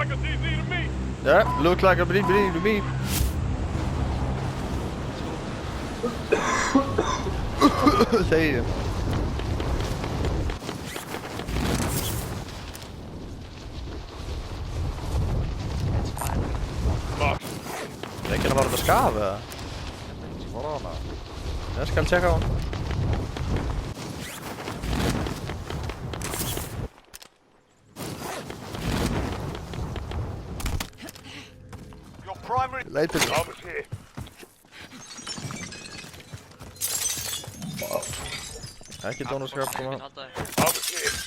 like a DZ to me. Yeah, look like a DZ to me. Segi ég. Er ekki að fara út að skafa eða? Svara hana. Ég skal tjekka á hann. Your primary Leitur. Thomas here. Ekki dónaskap koma. Thomas here.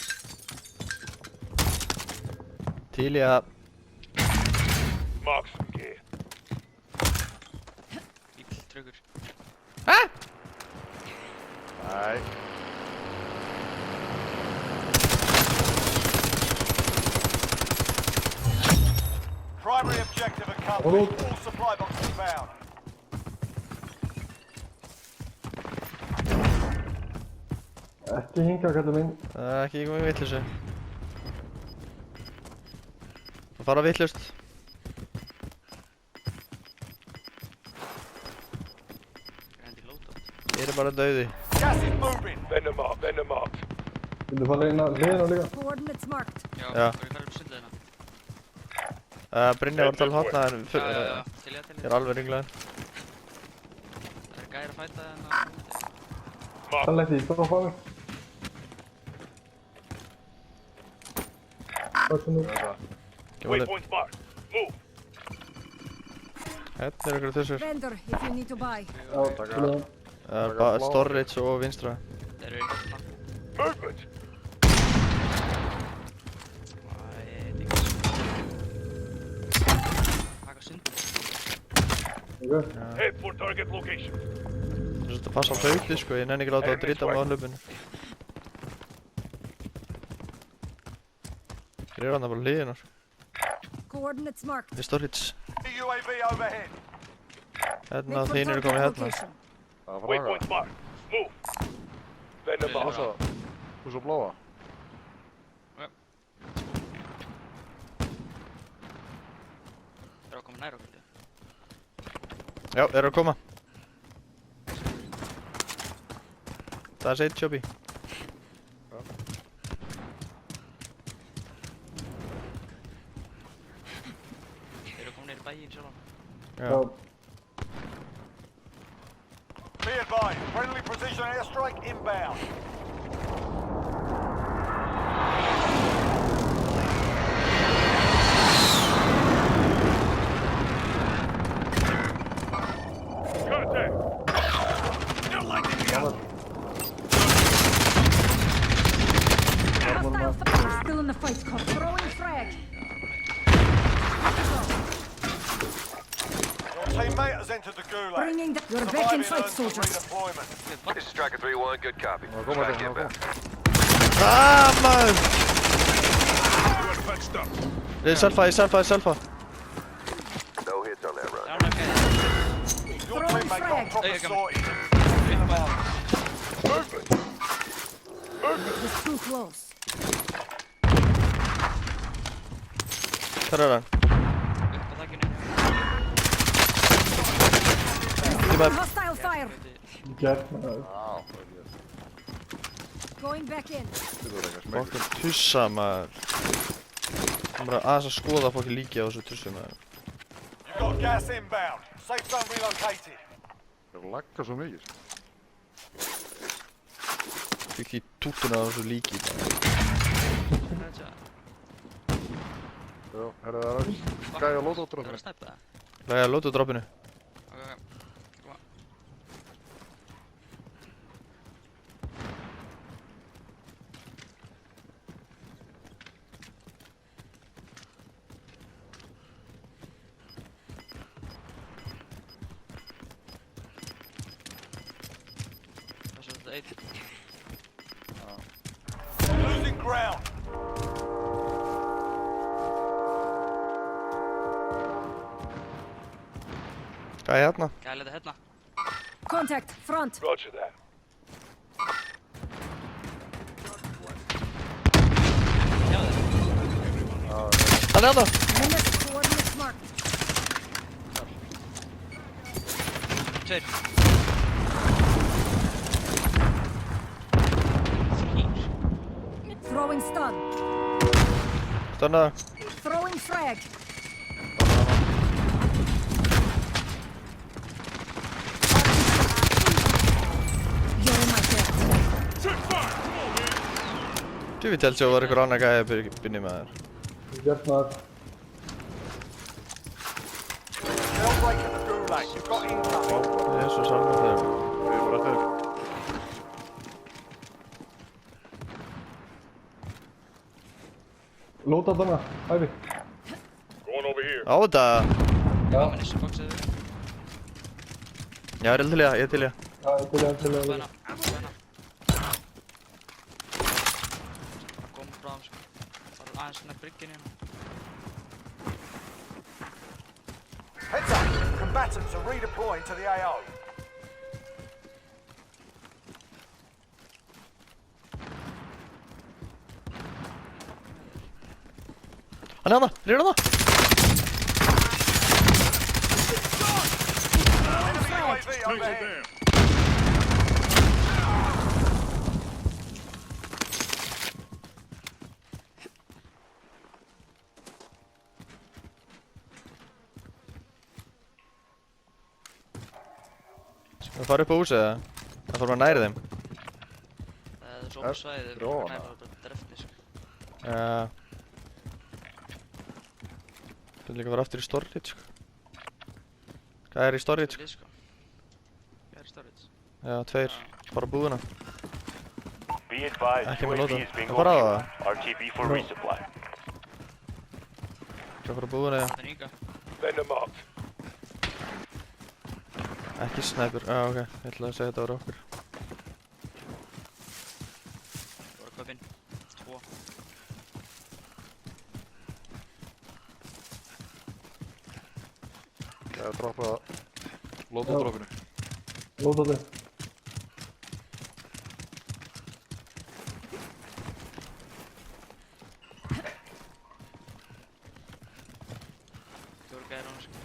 Til í að... Mark some gear. Bíll, tryggur. Hæ? Nei. Primary objective accomplished. All supply boxes found. Ekki hinga, kallar minn. Ekki komið vitleysu. Það fara vitlaust. Ég er bara dauði. Gas is moving. Venom marked. Vildu fara inn að hliðina líka? Coordinates marked. Já, Já. það er farið upp sundleðina. Brynja var að tala hotna en Já, til ég er alveg ringlaður. Það er gæri að fæta en að... Það lætti í stóð á mig. Waypoint marked. Move. Hérna er ykkur þessur. Vendor, if you need to buy. Já, takk fyrir það. Storage og vinstra. Þeir eru í hérna. Movement. Taka sund. Head for target location. Það er svolítið að passa á hlaupið sko, ég nenni ekki láta að drita mig á hlaupinu. Ég er hann bara hliðinar. Coordinates marked. Í storage. UAV overhead. Hérna, þín eru komið hérna. Það er fraga. Waypoint marked. Move. Venom marked. Þú svo bláa. Þeir eru að koma nær okkur. Já, eru að koma. Það er seitt Choppy. Þeir eru að koma nær í bæinn sjálf. Já. Be advised. Friendly precision airstrike inbound. Contact. They're lighting me up. Hostile fire. Still in the fight. Throwing frag. Your teammate has entered the gulag. Bringing the... You're back in fight, soldiers. Redeployment. This is Striker 3-1, good copy. Það koma Back þetta, inbound. Maður! Good patched up. Ég selfa. No hits on that run. Það er hann ekki. Your Throwing teammate frag. got proper Hey, come sorted. Inbound. Movement. It's too close. Hvar er hann? Upp á þakkinu. Hostile fire. Gert maður. Já, það er ég. Going back in. Þetta er eitthvað smekk. Fokkin tussa maður. Það er bara aðeins að skoða fokkin líki á þessu tussu maður. You've got gas inbound. Safe zone relocated. Það er lagga svo mikið. Fikk í tútuna á þessu líki bara. Já, herra það er gæja Það er lótótrófinu. að snæpa það. Lægja lótu droppinu. Ok. Koma. Það er svolítið eitt. Losing ground. Hvað er hérna? Gæli þetta hérna. Contact. Front. Roger that. Já það. Han er der! Minus coordinates marked. Tveir. Throwing stun. Stunner. Throwing frag. You're in my debt. Du vet helt var ykkur annar gæði að byrja með þér. Gert maður. Jailbreak in the gulag. You've got incoming. Jesus, alveg þegar. Við erum bara eftir. Lóta þarna, hæfi. Á þetta! Ammunition box eða við. Já, ég er til í það, ég er til í það. Já, ég til að Spenna. Spenna. Bara koma frá þeim sko. Bara aðeins svona bryggin hérna. Heads up. Combatants are redeploying to the AO. Hann er hann! Rýr hann! Enemy UAV overhead. Við fara upp á húsið eða? Það fór maður næri þeim. Það er svo svæðið Ró, fyrir hana. næra og drefti sko. Já. Það er líka að fara aftur í storage, sko. Hvað er í storage, sko? Lið, sko. Hvað er storage? Já, tveir. Bara búðuna. Be advised, Ekki með UAV lóta. is being Það fara á það. overviewed. RTB for resupply. Það fara búðuna, já. Það er yngva. Venom up. Ekki snæpur. Já, ok. Ég ætlaði að segja þetta var okkur. Það var að kaupa inn. 2. Ég hef droppað lótadroppinu. Lóta þig. Fjóru gæðir á hann sko.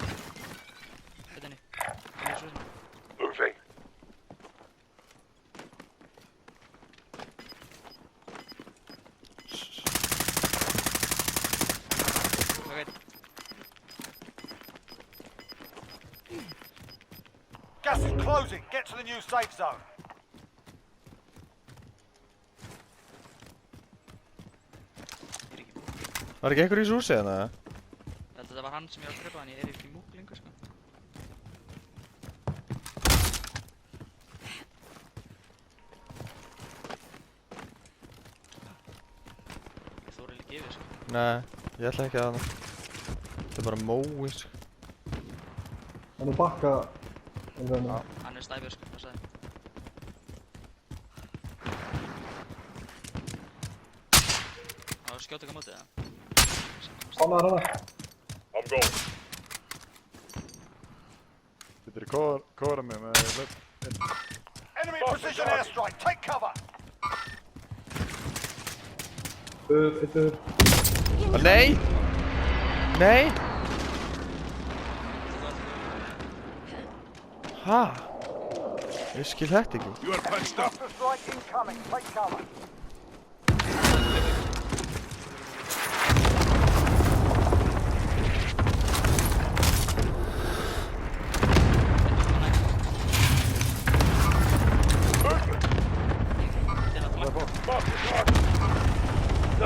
Þetta henni. Það er svo svona. Moving. Það veit. Gas is closing. Get to the new safe zone. Ég er ekki. Var ekki einhver í þessu húsi eða? Ég held að þetta var hann sem ég var að drepa en ég er ekki múk lengur sko. Ég þóri líka yfir sko. Nei, ég ætla ekki að hana. Þetta er bara mói, sko. Hann er bakka. Hann er stæfur sko, það sagði. Það var skjóta ekki á mótið það. Hanna, hanna. I'm going. Getur þið kóra mig með hlaup? Enemy precision airstrike. Take cover. Eittur. Nei! Nei! Ha? Ég skil þetta ekki. You are punched up. Cluster strike incoming. Take cover.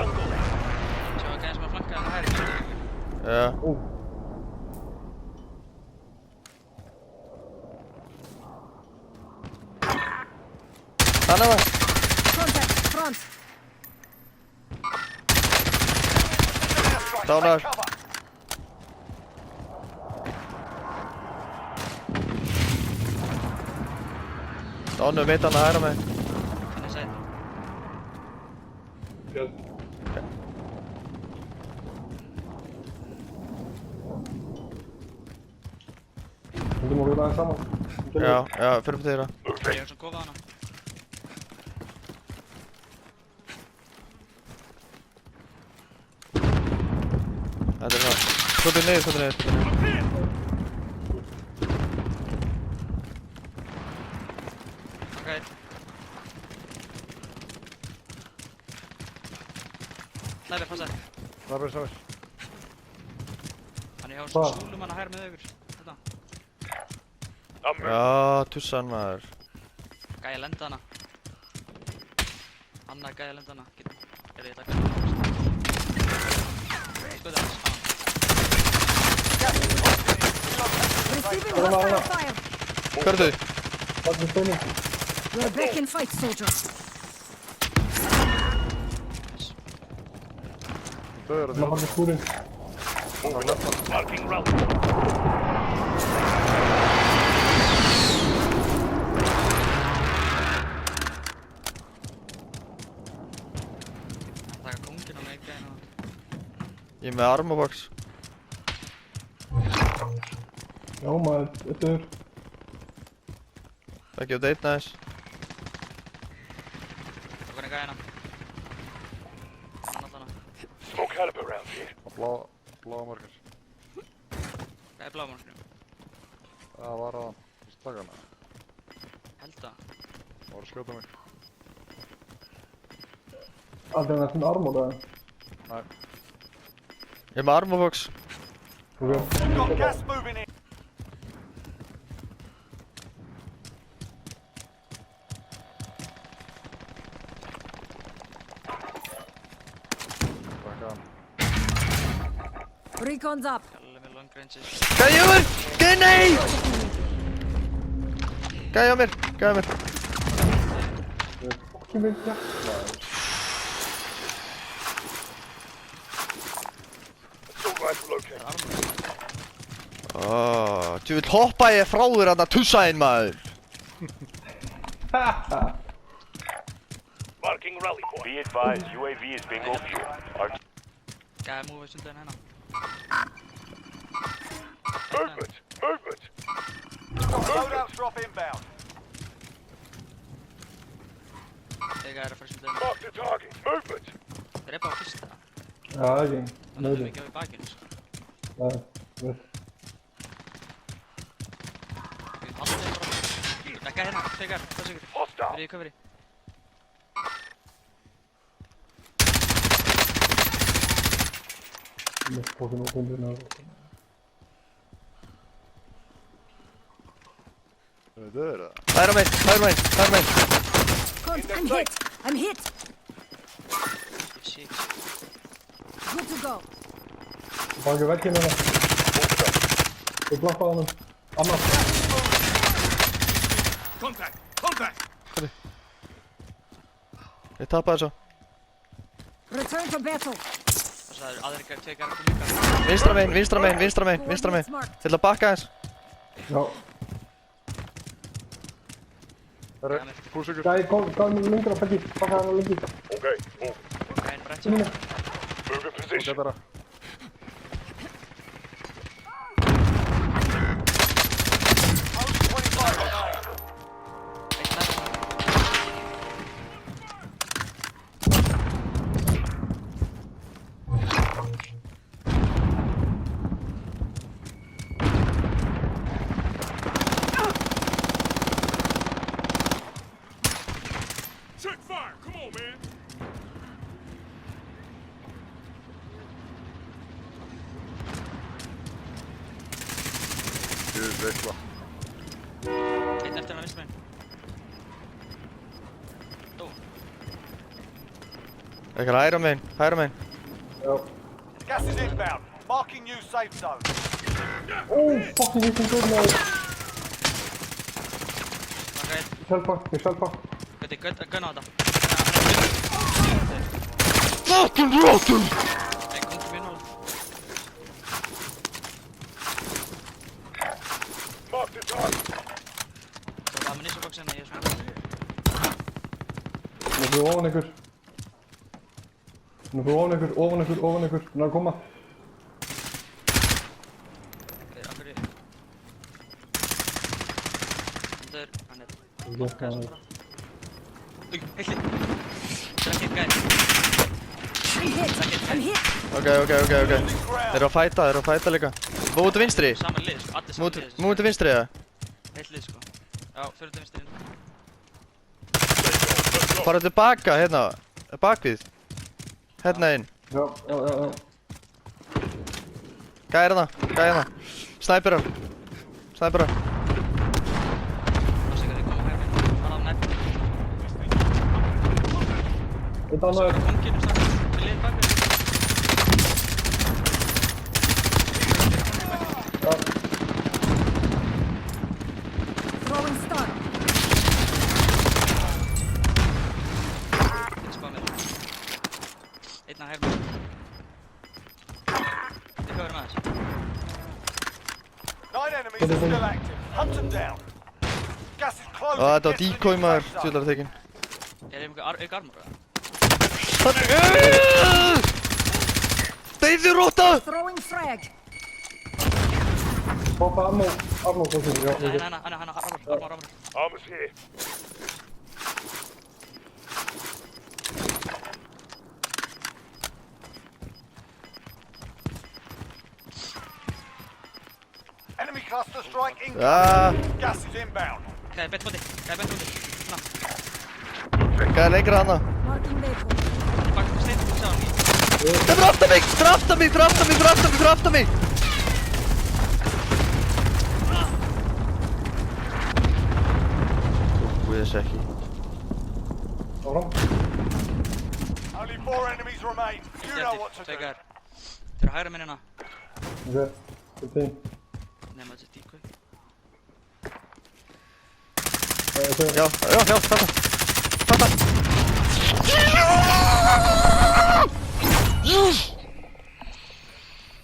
Sjá að gæðin sem að flanka hann hægri. Já. Hann er það. Contact front. Airstrike. Downer. Take cover. Dánu veit hann að hæra mig. Hann er sæt. Þú má vera aðeins saman. Já, já, fyrir upp til þeirra. Ég er svona kofað hana. Skotið niður, skotið niður. Ok. Snæpi, passa. Snabber. Hann er hjá Hvar? súlum hann að hæra með ykkur. Þetta. I'm Já, tussan maður. Gæja lenda hana. Annar gæja lenda hana. Er ég þetta? Skoði hans. Receiving Hold on, hold hostile on. fire. Hver er þau? Wat is het ding? We're back in fight, soldier. Döður Nog een goed in. marking rally. Taka kongin á mig gæja hana. Ég er með armobox. Ja, maar het er. Ekki á date nice. Tók hann gæja hana. Annar hana. Smoke caliber around here. Og bláa markar. Gæja blámarknum. Það var að stakana. Held það. Það var að skjóta mig. Alternatief armor daar. Nei. Ég er með armobox. Oké. Got gas moving in. Stakka hann. Recon's up. Gæja með long ranges. Gæja mér! Gæja, nei! Gæja mér, gæja mér. Fucking weet je. Assault rifle located. Þú vill hoppa ég frá þér að tussaðinn maður. Marking rally point. Be advised, UAV is being overviewed. Gæja múið sundan hennar. Movement! Movement! Loadouts drop inbound. Þeir gæja er að fara sundan hennar. Mark the target. Movement! Þeir er bara á fyrsta. Ja, ging. Þannig að þeir ekki á í bakinu. Ja, weet. Við halda þeir bara. Gæja hérna, þeir gæja. Það sigur. Hostile. Verið í köfri. Ik moet fucking op onder nou. Döður það. Hægra megin, hægra megin, hægra megin. I'm hit. I'm hit. Shit. Good to go. Pak je weg in dan. Ik blaf aan hem. Anna. Contact! Contact! Ég tappa þessu. Return to battle. Og svo það eru aðrir gæja, tveir gæja að koma líka. Vinstra megin, vinstra megin, vinstra megin, vinstra megin. Ég ætla að bakka aðeins. Ja. Það er púsikur. Kijk, kom linker op pakje. Pak haar naar linker. Okay, move. Gæja brett Zie je sér. me? Move in position. Þetta er Post 25 on. Eitt snæpi. Check fire! Come on, man! Guð veitla. Einn eftir hann að vinstri megin. Dó. Ekki hægra megin, hægra megin. Ja. Gas is inbound. Marking new safe zone. Oh, fucking niet goed nou. Maka einn. Je zelf pak. Gauti, gunna á þetta. Fucking rotten! Einn kom til mér nála. Mark the target. Svo það með nýsabóksina, ég er svona. Nog gewoon een keer. Nog gewoon een keer, over een keer, over een keer. Nou, kom maar. Þeir, akkur ég. Þeir, hann er. Ja, Gæja svo bara. Új, heilli. Það er ekki gæja. I'm hit. Ok. Þeir eru að fæta líka. Búið út til vinstri. Saman lið sko, allir saman lið sko. Múið til vinstri, eða? Heilt lið sko. Já, fyrir til vinstri. Farðu tilbaka, hérna. Bakvið. Hérna inn. Ja. Gæði hérna. Snæpera. Það sé ekki að þið koma hægri. Hann á nefn. Einn annar. Konginu snart. Til lið bakið. Throwing star. Einn spánir. Einn að hægri. Þið höfum aðeins. 9 enemies are still active. Hunt them down. Gas is closing. Þetta var Get to the decoy maður, safe zone. tjóðlega tekin. Er einhver armor eða? Deyðu róta! Throwing frag. Poppa ammo position. Ja, Nei, armor. Armor's here. Enemy cluster strike incoming. Já, Gas is inbound. Gæði bett bóti. Hanna. gæði lengra hana. Marking vehicle. Bakið stein. Sjá hann. Það er fyrir aftan mig! Þú veist ekki. Áfram. Only 4 enemies remain. You know what to do. Tveikar. Þeir eru hægra minnina. Ok. Good team. Nefna þessi decoy. Já, þarna.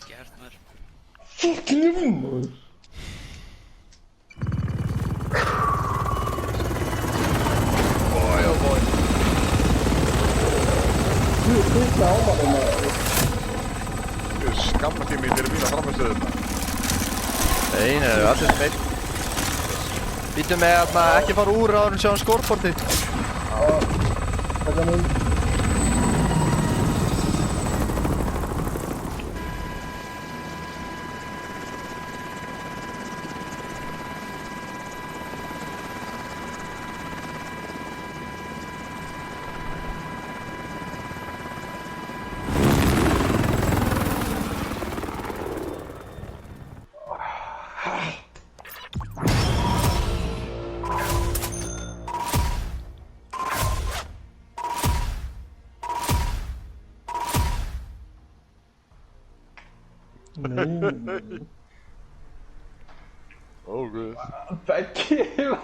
Gert maður. Ég skammast ég mig fyrir mína framherstöðum. Nei, allir sem einn. Býtum með að ekki fara úr áður en sjá skorportið. Taka mig. Nej. Oh, good. Fuck you.